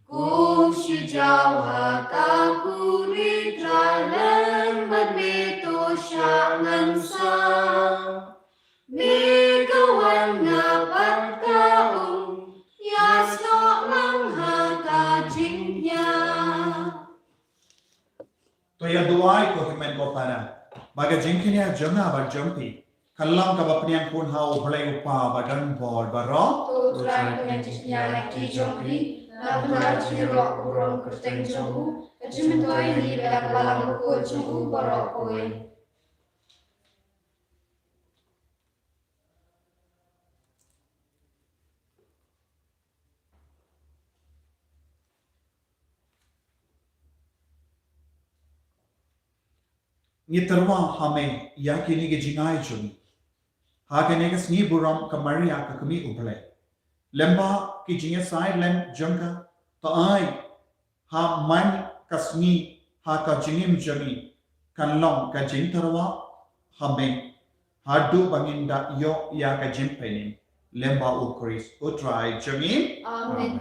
Kung si jau hakakuri tralan madmito siya ngansang. Migawan ngapat kaong yasno lang hakajingnya. तो यह दुआई को हिमें को पाना बागा जिंकिनिया जंगा बा जंपी कल्लाम का बपनियां कौन हा उभले उपा बडन बोल बरो Tutrang penyajinya lagi jongli, nabunar jirok urong kerteng jonghu, kejimentoi ni bedak balang buku jonghu borok kowe. ये तरवा हमें या किनी के जिंगाई जुनी हागने के स्नी बुरम कमरिया का कमी उभले लंबा की जिंगे साइड लेम जंगा तो आई हा मन का स्नी हा का जिंगिम जमी कन्लों का जिंग तरवा हमें हाडू बंगिंदा यो या का जिंग पेनी लंबा उक्रिस उतराई जमी Amin.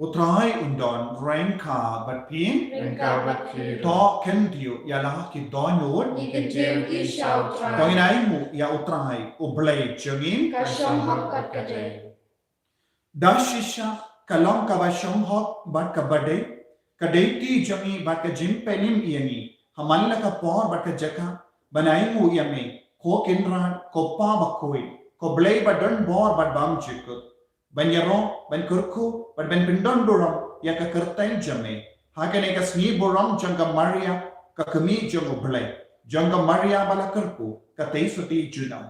Utrai undon rengka batpin Engkau berkir. to kendiu ya lah ki donut Ikan jil ki syau to trai, inai mu ya utrai ublay jengin kasyong hakat kade. dashisha kalong ka bashong hok bat ka bade kadeti jami bat ka jimpenim iani hamalla ka por bat ka jaka banai mu yame ko kinran ko pa bakoi ko blay badan bor bat bam chikut banyaro ban kurku bat ben pindon doram ya ka kertain jame hakane ka sni boram janga maria ka kami jango blay janga maria bala kurku ka teisuti junam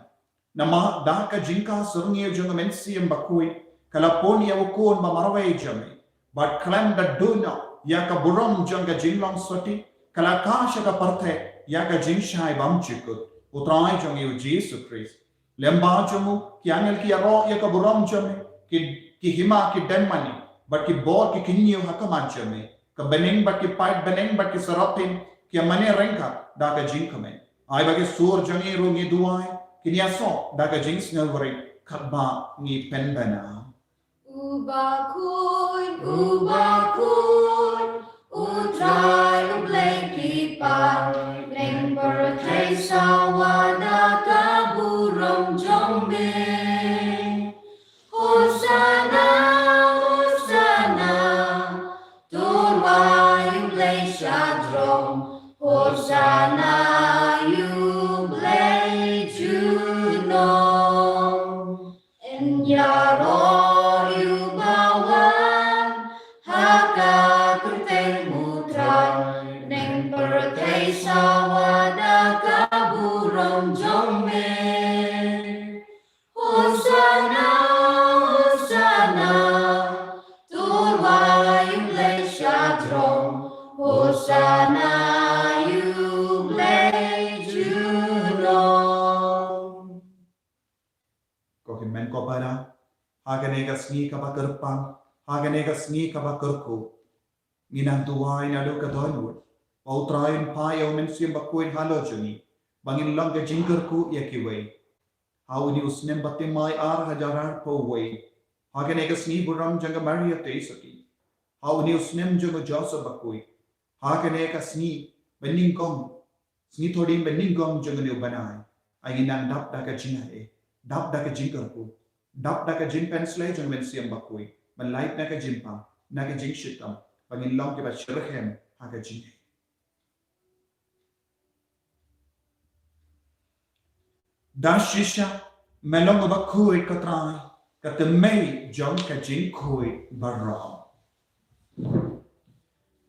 nama da ka jinka surniya janga mensiam bakoi kalapon ya ukun mamarway jame but klam da duna ya ka buram janga jinglong soti kalakasha ka parthe ya ka jinshai bam chikut utrai jang yu Jesus Christ lemba jamu kianel ki aro ya ka buram jame ki hima ki denmani but ki bor ki kinyu hakama jame ka beneng but ki pait beneng but ki sarapin ki mane renka da ka jinkame ai bagi sur jangi ro ni duai kinya so da ka jings ngalwari khatba ni penbana Ubakun, utrai ublay kipan, neng berkay sawana kaburong jombe. Hosanna, Hosanna, turway ublay syadrong, Royu bawan haka kurten mutrai neng pertai sawada kaburong jome Hosana Hosana turwayu bleshadrong Hosana Men ko para hagane ka sni ka bakerpang hagane ka sni ka bakerko minang tuwai na do ka donwo pautrain pa yo men sim bakuin halojuni bangin lang ka jinkerku yakiwe hauni usnem batte mai ar hajarar po we hagane ka sni buram janga maria teisaki hauni usnem janga joseph bakui hagane ka sni bening kong sni thodim bening kong janga ne banai ai nang dap da ka jinga dap da ka jingker ku dap da ka jing pensle jang men siam bakui man light na ka jimpa na ka jing shitam pangin long ke ba shirhem ha ka jing da shisha melong ba kui ka trai ka te mei jong ka jing kui barram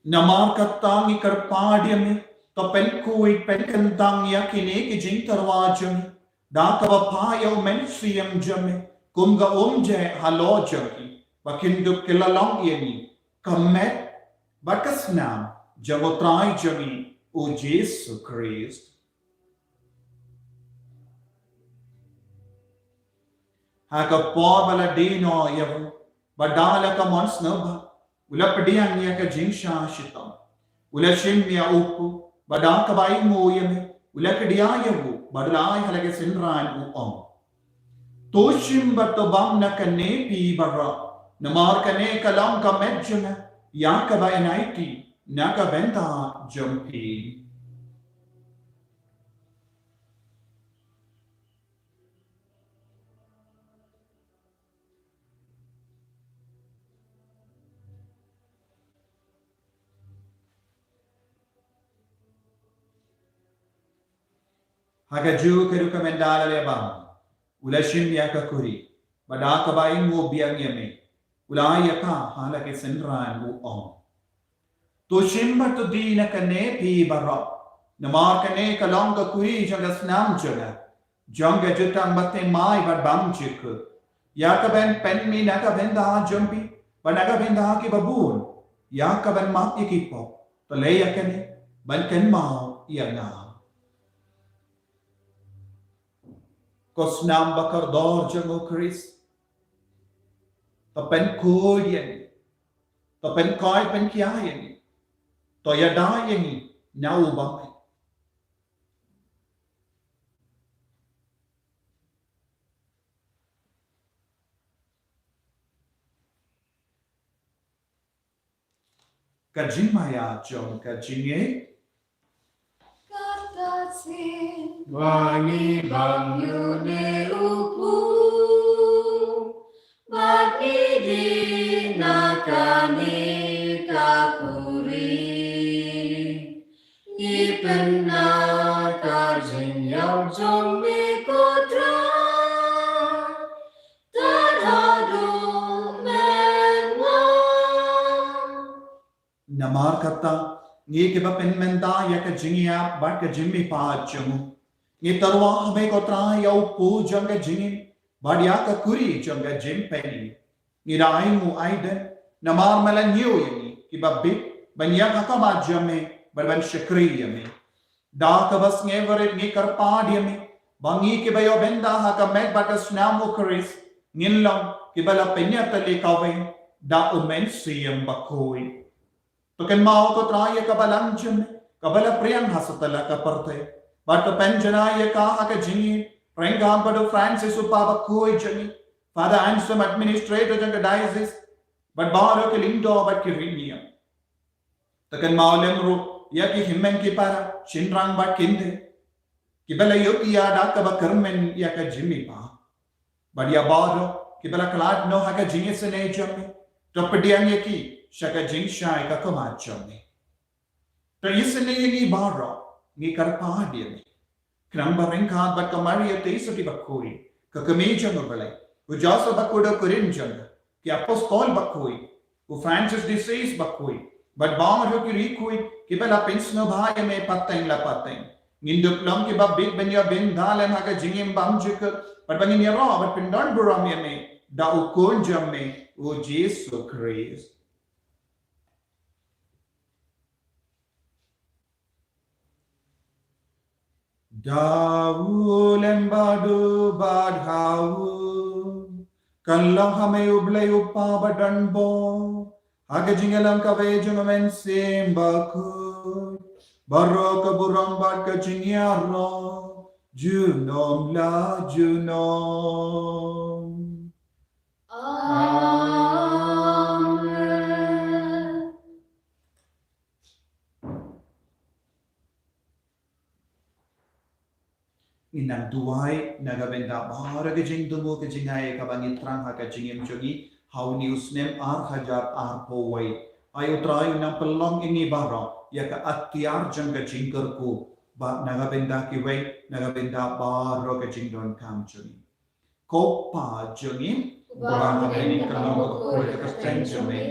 namar ka tangi kar paadya me to pen kui pen kan tang ya kine ki jing tarwa jang Dakaba payo men siyam jame kumga umje halo jaki bakindu kilalong yeni kamet bakasnam jagotrai jami o Jesus Christ haka por bala dino yavu badala ka mons naba ula padiang ya ka jingsha shitam ula shimya upu badaka bai moyame ula kadiya yavu badalai halage sinran u om toshim batobam na kane pi barra namar kane kalam ka medjuna ya ka ba enaiti na ka benta jumpi Hagaju keruka mendala lebam ulashim ya ka kuri badaka bai mo biang yame ulaya ka halake senran u om to shimba to dina kane pi barra namar kane kalong ka kuri jaga snam jaga jonga jutang batte mai bad bam chik ya ka ben pen mi na ka ben da jumpi banaga ben da ki babun ya ka ben mak ikipo to leya kane ban ken mau ya na Kosnam bakar dor jango Chris. To pen koi yani. To pen koi pen kia yani. To yada yani. Now bang. Kajin maya jong kajin ye. Wangi bang yune upu Bagi di nakani kakuri Ipena kajin yang jong mi kotra Tadhadu menwa Namar kata ngi ke ba pen menda ya ka jingia ba ka jimmi pa jamu ngi tarwa hame ko tra ya pu janga jingi ba ya ka kuri janga jim peni ngi rai mu aiden namar malan yu yani ki ba bit ban ya ka ma jamme ba ban shakri yame da ka bas nge vare ngi kar pa diame bangi ke ba yo benda ha ka met ba ka snamu kris ngillam ki ba la penya tali ka ve da umen siyam ba koi तो कन माओ को त्राय कबलम जम कबल प्रियम हसतला का परते बट पेंजना ये कहा के जिनी रेंगा बडो फ्रांसिस उपाबा कोई जनी फादर एंसम एडमिनिस्ट्रेटर जंग डायसिस बट बारो के लिंडो बट के रिनिया तो कन माओ लेमरो या की हिम्मन की पारा शिनरांग बट किंदे कि बल यो की यादा कब कर्मन या का जिमी पा बढ़िया बारो कि बल क्लाड नो हा का जिनी से नहीं जमी तो पडियां ये की Shaka jingshay ka kumachami. To isini ni baro ni karpadi ni. Krang barengka bat kamaria te soti bakuri ka kameja no balai. o Joseph bakuda Corinthian, que apostol bakui, o Francis de Sales bakui, but bang ro ki rikui, ki bela pensno bhai me pateng la pateng. Nginduk long ki ba big benya bin dalan haga jingim bam jika, but bangin ya ro, but pindon buram ya me, da ukun jam me, o Jesu Christ. Dau lembadu badhau kallang hame ublay upa badan bo haga jingalang kavejung men sembaku baro kaburang bad ka jingyaro junom la junom. Amen. Inang duway nagabenda bahara ke jing dumo ke jingay kabangit trang ha ka jingim jogi how news nem ar hajar ar poway ay utray nang pelong ini baro ya ka atyar jang ka jingker ko ba nagabenda ki way nagabenda baro ka jingdon kam jogi ko pa jogi ba ni kalong ko ka strength jogi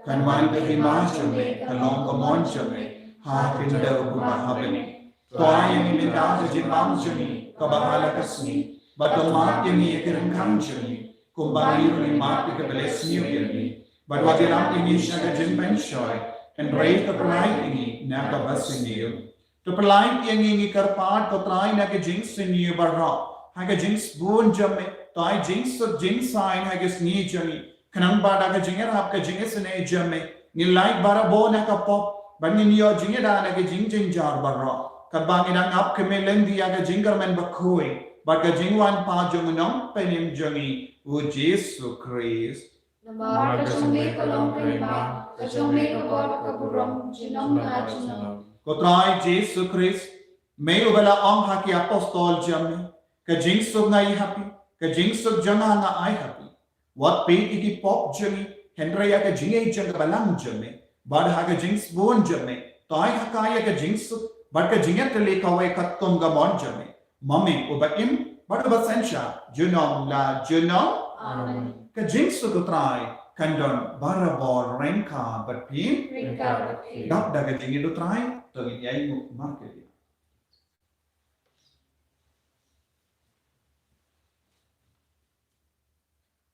kanwan ka himas jogi kalong ka mon jogi ha pinda ko ba habeni to ay ni minda jibam jogi kabahala kasni badalmat ini kirangkang jeni kumbali ni mati ke bless new year ni badwagiram ini shaga jin penshoy and raise the pride ini na ka basini to pride ini karpat to try na ke jinx ni barra ha ke jinx bun jamme to ai jinx so jinx sign ha ke sni jani kanang bada ke jinger hap ke jinx ne jamme ni like bara bo na ka pop bani yo jinger na ke jing jing jar barra kabang inang up kami lendi aga jingar men bakui baga jingwan pa jungnom penim jungi u Jesu Christ Nama kasumbe kalong prema, kasumbe kabor kaburom, jinom na jinom. kotrai Jesu Christ may ubala ang haki apostol jami ka jingsug ngai happy ka jingsug janga nga ai happy what pay iki pop jami henry aga jingay jang balang jami bad haga jings bon jami tai hakaya ka jingsug but ka jingat le kawai kattom ga mon jame mami ubaim but basensha junom la junom Amen. ka jingsu utrai kandon barabor renka but pin Ringka bakhi. dap daga jingi utrai to yai mu market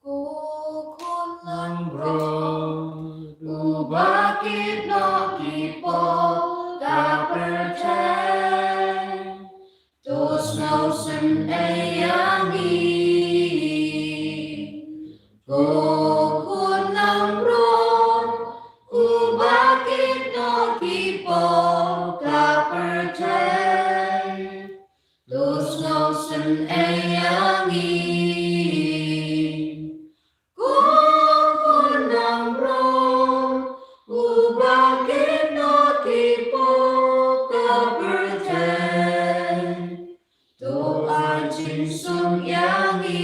Kukulang ubakit no kipo kapercay tus nausen ayangi kukulang ubakit no kipo kapercay tus nausen ayangi ubakit no kipo kapercay to ajin sung yangi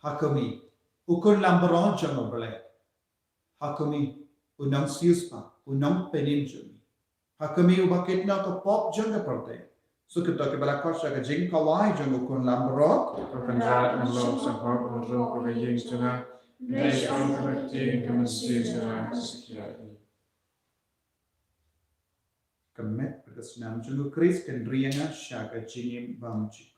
hakumi ukun lambaron jamo bale hakumi unang siuspa unang penim jumi hakumi ubakit na ka pop janga perte so kita ke bala kosha ka jing kawai jang ukun lambaron Penjahat dan lom sebab untuk kegayeng setengah mereka mengerti kemesti setengah sekian. kemet berkesenam julu Chris kendriana syaga jingim bamji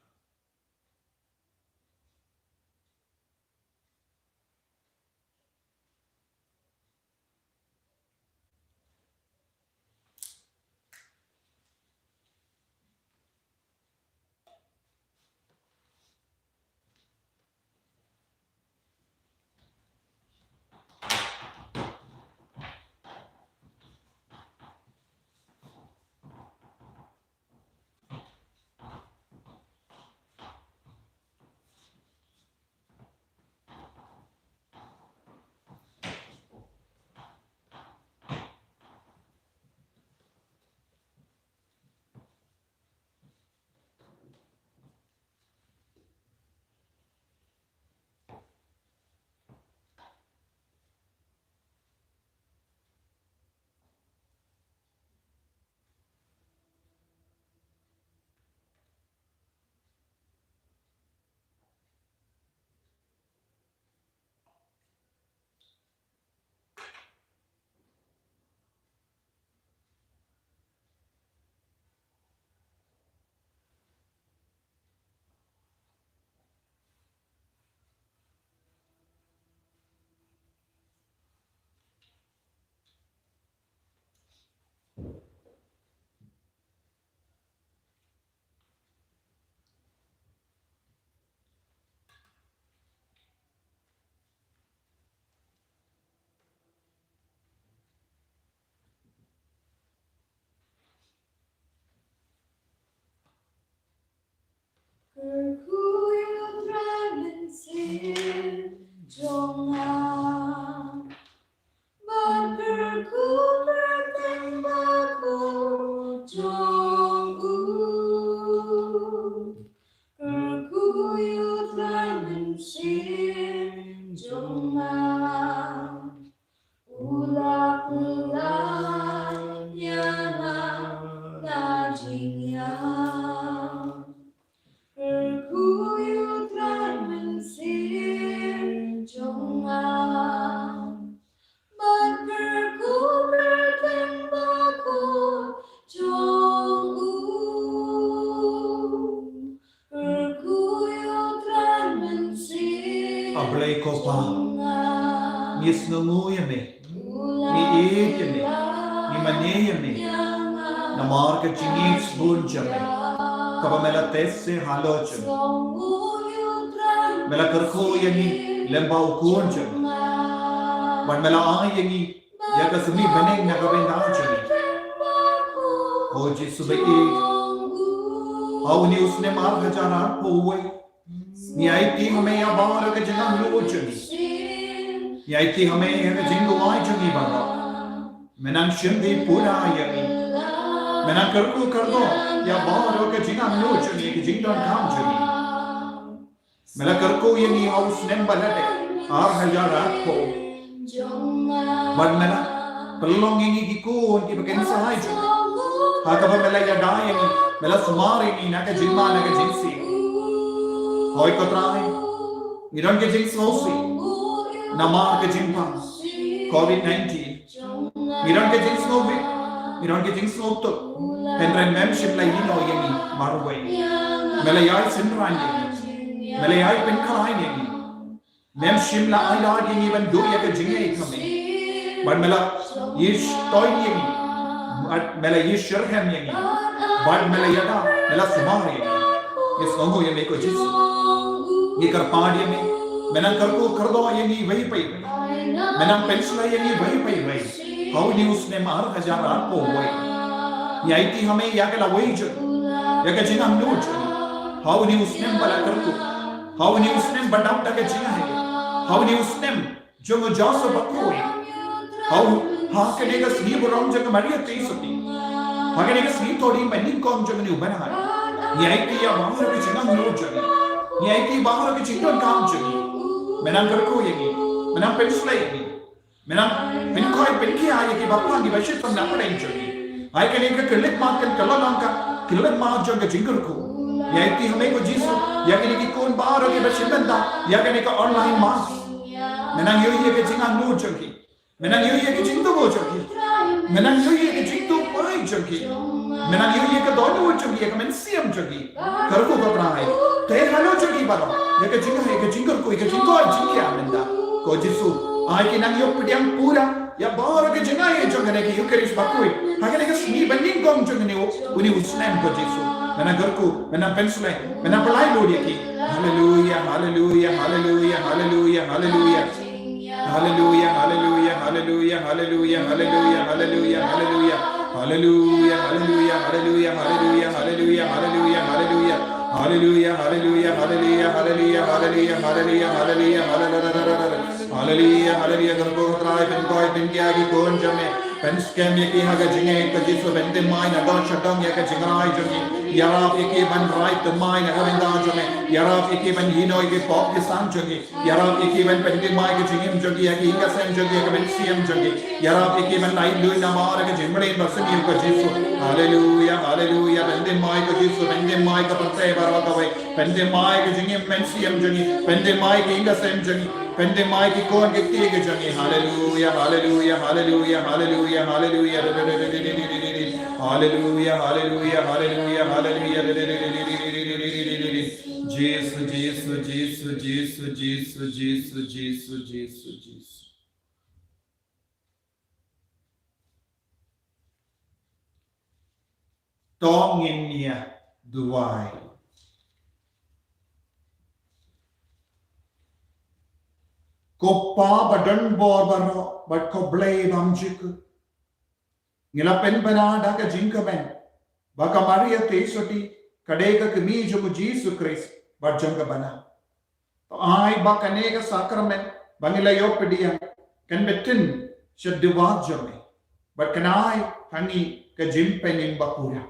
jingya Perkuyu tran mensir jongang Berperku bertembaku jongu Perkuyu tran mensir Ablay ko pa. jongang Ni snunguya me. Ni iitya me. Ni maneya me. Namar ka chingis bunja me. Kaba mela tesse halocha me. Mela karko yani lemba ukunja me. But mela ayangi yaga sumi baneng nagabenda me. O Jesu be eat. How ni usne mar hajara powe. Ni aiti hame ya baara ka jana locha me. Ni aiti hame ya jingo ai chungi baba. Menang shindi pura yami. Menang karku kardo ya baara ka jina locha me ki jingdon kam chungi. Mela karku yani house nem balade. Ar hajara po. But mela pelonging ki ko ki bagen sahai chungi. Hakaba mela ya dayani mela sumari ni naga jimma naga jinsi. Hoy ko trai. Miran ke jinsi hosi. Namar ke jimpa. COVID-19. Miran ke jinsi hobi. Miran ke jinsi hobto. Pendran membership la yino yani marway. Mela yai sindran yani. Mela yai penkarai yani. Membership la ai la yani ban do ya ke jinge ikame. But mela yish toy yani. Mela yish sharham yani. But mela yada mela sumar yani. Yes longo ya meko jisu. Ye karpad yani. Menang karko kardo yani wahi pai. Menang pensla yani wahi pai. How ni usne mar hajara ko wai. Ni aiti hame ya ke la wai jo. Ya ke jina हम लोग How ni usne bala karko. How ni usne badam ta ke jina hai. How ni usne jo mo jaso bakko hai. How ha ke ne ka sni borong jang mariya te soti. Ha ke ne ka sni thodi manin kom jang ni ubana hai. Ni aiti ya bahar ke jina हम लोग jo. Ni aiti bahar ke jina kam jo. Menang karko yani. Menang pensla yani. Menang penkoi penki aye ki bappa ki bashit pam na pade jo. Ai ke ne ka kilik ma kan kalalang ka kilik ma jo ke jingur ko. Ya iti hame ko jisu ya ke ne ki kon bahar ke bashit banda ya ke ne ka online mass. Menang yo ye ke jinga no jo ki. Menang yo ye ke jindu bo jo ki. Menang yo ye ke jindu pai jo ki. Menang yo ye ke dono jo ki ke men siam jo ki. Karko ko pra hai. Te halo jo ki baro. Ya ke jinga hai ke jingur ko ke jingo jinki amenda. Ko jisu ai ke nang yo pidiam pura ya bahar ke jinga ye jo ne ki yo keris bakoi. Ha ke ne ke sni banin gom jo ne uni usnem ko jisu. Mena garku mena pensle mena palai lo dia ki. Hallelujah hallelujah hallelujah hallelujah hallelujah. Hallelujah hallelujah hallelujah hallelujah hallelujah hallelujah hallelujah. Hallelujah hallelujah hallelujah hallelujah hallelujah hallelujah hallelujah. Hallelujah, hallelujah, hallelujah, hallelujah, hallelujah, hallelujah, hallelujah, hallelujah, hallelujah, garbo trai pen koi pen kya ki kon jame pen scam ye ki haga jinge ka jisu pen de mai na don shadong ye ka jingrai jame yara eki ban right to mai na gavinda jame yara eki ban hino ye pop ke sang jame yara eki ban pen de mai ke jingim jame ye ki ka sem jame ka ben siam jame yara eki ban lai lui na mar ke jimre basni ka jisu hallelujah, hallelujah, pen de mai ka jisu pen de mai ka pante barawai pen de mai ke jingim men siam jame pen de mai ke ka sem jame Pende mai ki kon ke ke jangi hallelujah hallelujah hallelujah hallelujah hallelujah hallelujah hallelujah hallelujah hallelujah Jesus Jesus Jesus Jesus Jesus Jesus Jesus Jesus Jesus Tongin niya duwai Ko pa badan bor baro but ko blame amjik ngila pen banada ka jinka ben baka maria te soti kadeka ke mi jo Jesus Christ but janga bana to ai baka ne ka sacrament bangila yo pedia kan betin should divide jame but can I hangi ka jim penin bakura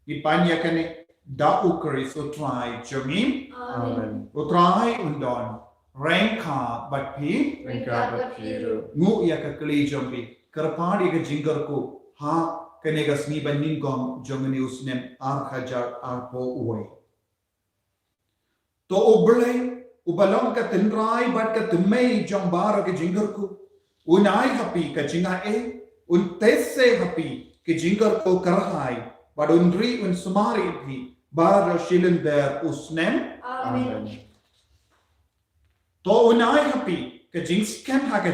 ipanya kane da Christ utrai jamim Amen. utrai undon Rengka but Rengka but piru. Ngu ya ka kli jambi. Karpadi ka jingar ko. Ha kanega sni banin gom jongni usnem hajar arpo uwe to oblay ubalong ka tinray bat ka tumay jong bara ke jingarku unai happy ka jinga un tesse happy ke jingar ko karhai badundri un sumari thi bara shilinder usnem Amen. to unai happy ka jingsken ha ka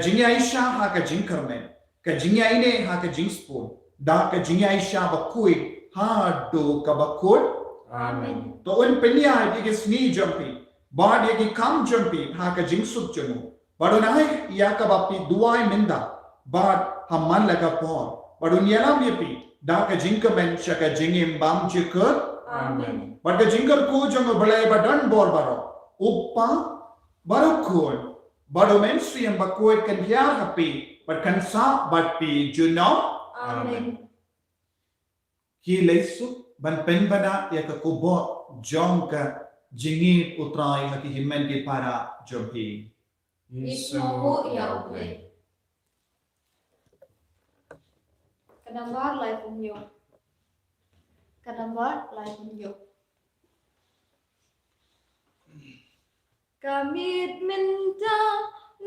jinga isha ha ka jingkarmen ka jinga ine ha ka jingspon da ka jinga isha bakui ha do ka bakut Amen. to un penya di ke sni jampi ba di ke kam jampi ha ka jingsuk jenu badunai ya ka bapi duai minda ba haman laga por badun yalam yapi da ka jingkamen shaka jingim bam jikut Amen. but ka jingkar ku jong balai badan bor baro uppa barukun bado menstri yang bakuat kan hiar happy but kan sa but pi juno Amen. ki lesu ban penbana ya ka kubot jong ka jingit utrai haki himen ki para jompi Ismo Yahweh. Kadambar lai punyo. Kadambar lai punyo. Kamit minta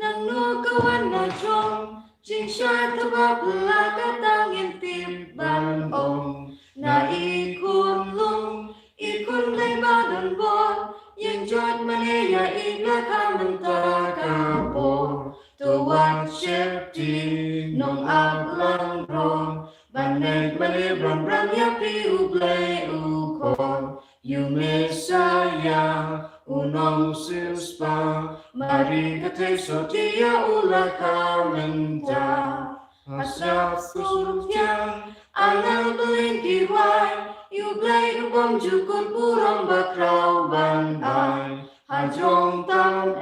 nang no kawan na chong jing sha taba pula katang intip ban ong na ikun lung ikun lay badan bon yang jot mane ya igla kamanta kapo to wat shepti nong aglang ron banek mane bram bram ya pi ublay ukon you Messiah unong silspa mari kate sotia ula kamenta asap surutya alal belin diwai you blay ubam jukun purong bakrau bandai hajong tam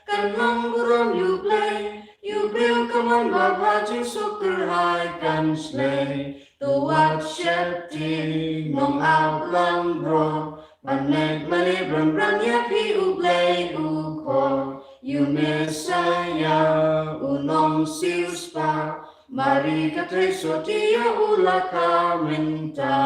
kan long buram you blay kaman babhaji sukur hai kan slay tuat shepti nong outlang bro Manek mali bram bram ya pi ublay uko you Messiah unong silspa mari katreso dia ula kamenta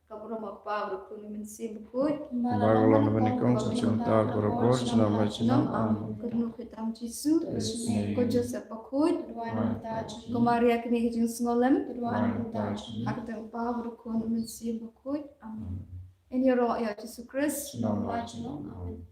Kapuro magpa berkuni mensi bukut Bagolong menikong secinta berobor jenama jenam Amen. Kedua hitam Jisu Amen. Ko Joseph bakut Tuan Taj. Ko Maria kini hijing sengolem Tuan Taj. Aku tempa berkuni mensi bukut Amen. Ini roh ya Yesus Kristus Jenam Amen.